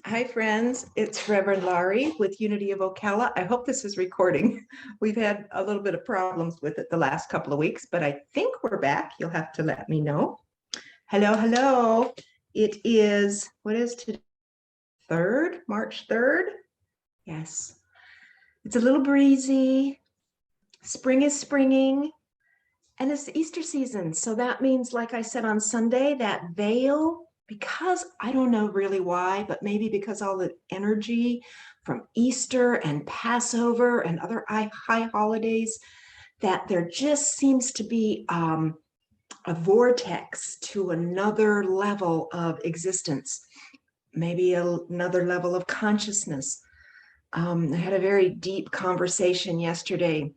Hi, friends. It's Reverend Laurie with Unity of Ocala. I hope this is recording. We've had a little bit of problems with it the last couple of weeks, but I think we're back. You'll have to let me know. Hello, hello. It is, what is today? March 3rd? Yes. It's a little breezy. Spring is springing, and it's the Easter season. So that means, like I said on Sunday, that veil, because I don't know really why, but maybe because all the energy from Easter and Passover and other high holidays, that there just seems to be a vortex to another level of existence, maybe another level of consciousness. I had a very deep conversation yesterday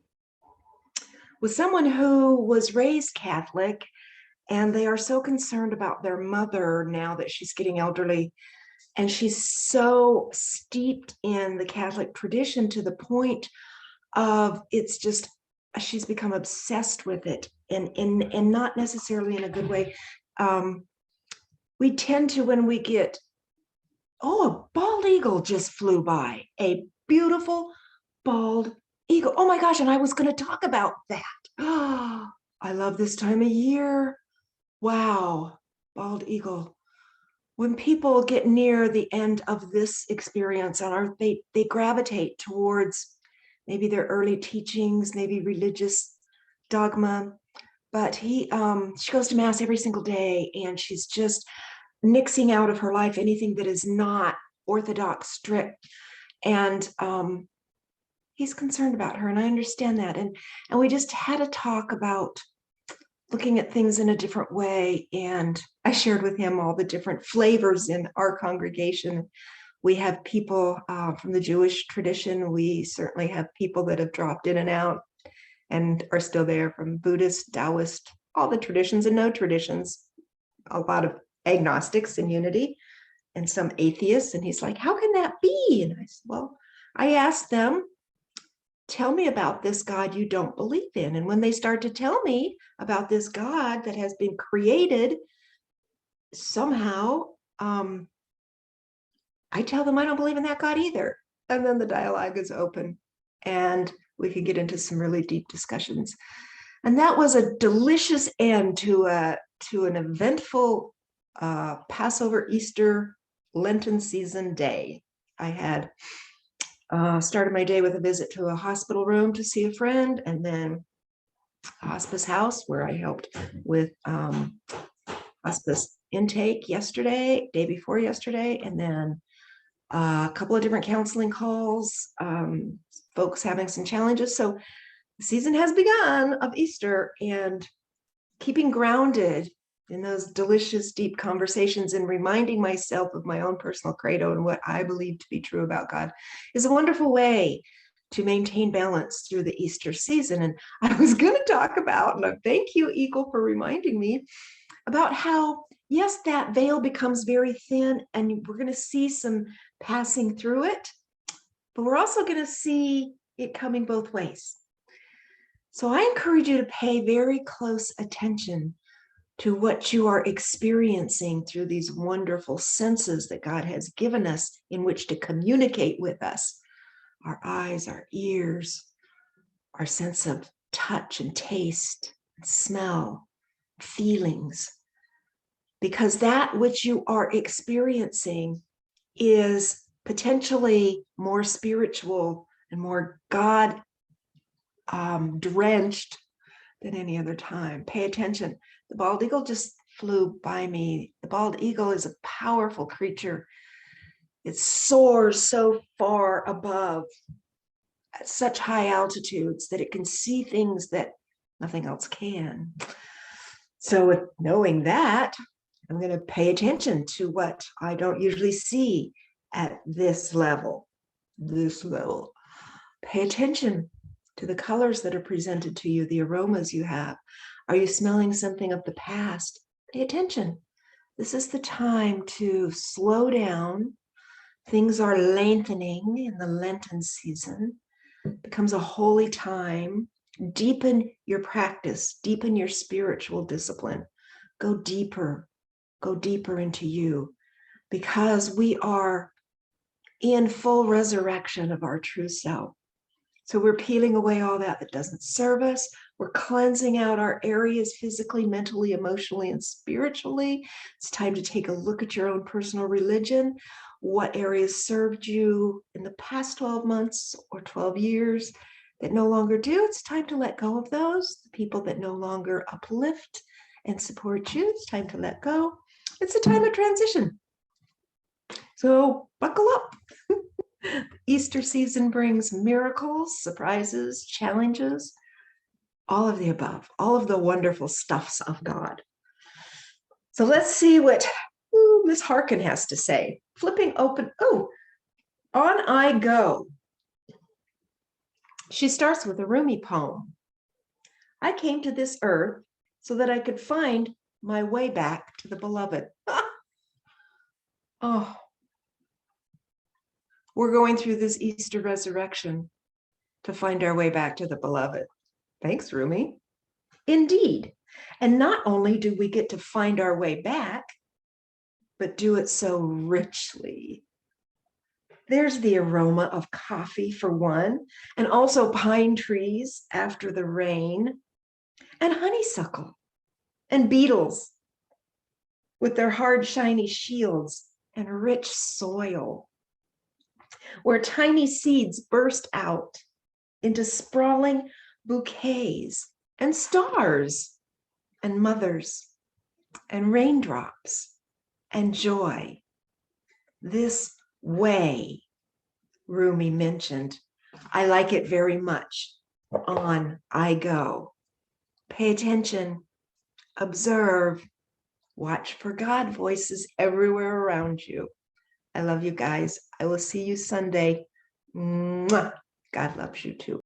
with someone who was raised Catholic, and they are so concerned about their mother now that she's getting elderly. And she's so steeped in the Catholic tradition to the point of it's just, she's become obsessed with it, and not necessarily in a good way. We tend to, when we get, oh, a bald eagle just flew by, a beautiful bald eagle. Oh my gosh, and I was going to talk about that. Oh, I love this time of year. Wow, bald eagle. When people get near the end of this experience on earth, they gravitate towards maybe their early teachings, maybe religious dogma. But she goes to mass every single day, and she's just nixing out of her life anything that is not orthodox, strict. And he's concerned about her, and I understand that. And we just had a talk about looking at things in a different way. And I shared with him all the different flavors in our congregation. We have people from the Jewish tradition. We certainly have people that have dropped in and out and are still there, from Buddhist, Taoist, all the traditions and no traditions, a lot of agnostics in Unity, and some atheists. And he's like, how can that be? And I said, well, I asked them, tell me about this God you don't believe in. And when they start to tell me about this God that has been created somehow, I tell them I don't believe in that God either. And then the dialogue is open, and we can get into some really deep discussions. And that was a delicious end to an eventful Passover, Easter, Lenten season day. I had started my day with a visit to a hospital room to see a friend, and then hospice house where I helped with hospice intake day before yesterday, and then a couple of different counseling calls, folks having some challenges. So the season has begun of Easter, and keeping grounded in those delicious, deep conversations and reminding myself of my own personal credo and what I believe to be true about God is a wonderful way to maintain balance through the Easter season. And I was going to talk about, and thank you, Eagle, for reminding me about how, yes, that veil becomes very thin, and we're going to see some passing through it, but we're also going to see it coming both ways. So I encourage you to pay very close attention to what you are experiencing through these wonderful senses that God has given us in which to communicate with us. Our eyes, our ears, our sense of touch and taste, and smell, feelings. Because that which you are experiencing is potentially more spiritual and more God drenched than any other time. Pay attention. The bald eagle just flew by me. The bald eagle is a powerful creature. It soars so far above at such high altitudes that it can see things that nothing else can. So with knowing that, I'm going to pay attention to what I don't usually see at this level. Pay attention to the colors that are presented to you, the aromas you have. Are you smelling something of the past? Pay attention. This is the time to slow down. Things are lengthening in the Lenten season. It becomes a holy time. Deepen your practice, deepen your spiritual discipline. Go deeper into you, because we are in full resurrection of our true self. So we're peeling away all that doesn't serve us. We're cleansing out our areas physically, mentally, emotionally, and spiritually. It's time to take a look at your own personal religion. What areas served you in the past 12 months or 12 years that no longer do? It's time to let go of those. The people that no longer uplift and support you, it's time to let go. It's a time of transition. So buckle up. Easter season brings miracles, surprises, challenges, all of the above, all of the wonderful stuffs of God. So let's see what Miss Harkin has to say. Flipping open, On I Go. She starts with a Rumi poem. I came to this earth so that I could find my way back to the beloved. Oh, we're going through this Easter resurrection to find our way back to the beloved. Thanks, Rumi. Indeed. And not only do we get to find our way back, but do it so richly. There's the aroma of coffee for one, and also pine trees after the rain, and honeysuckle, and beetles with their hard, shiny shields, and rich soil, where tiny seeds burst out into sprawling bouquets, and stars, and mothers, and raindrops, and joy. This way, Rumi mentioned. I like it very much. On I go. Pay attention, observe, watch for God voices everywhere around you. I love you guys. I will see you Sunday. Mwah. God loves you too.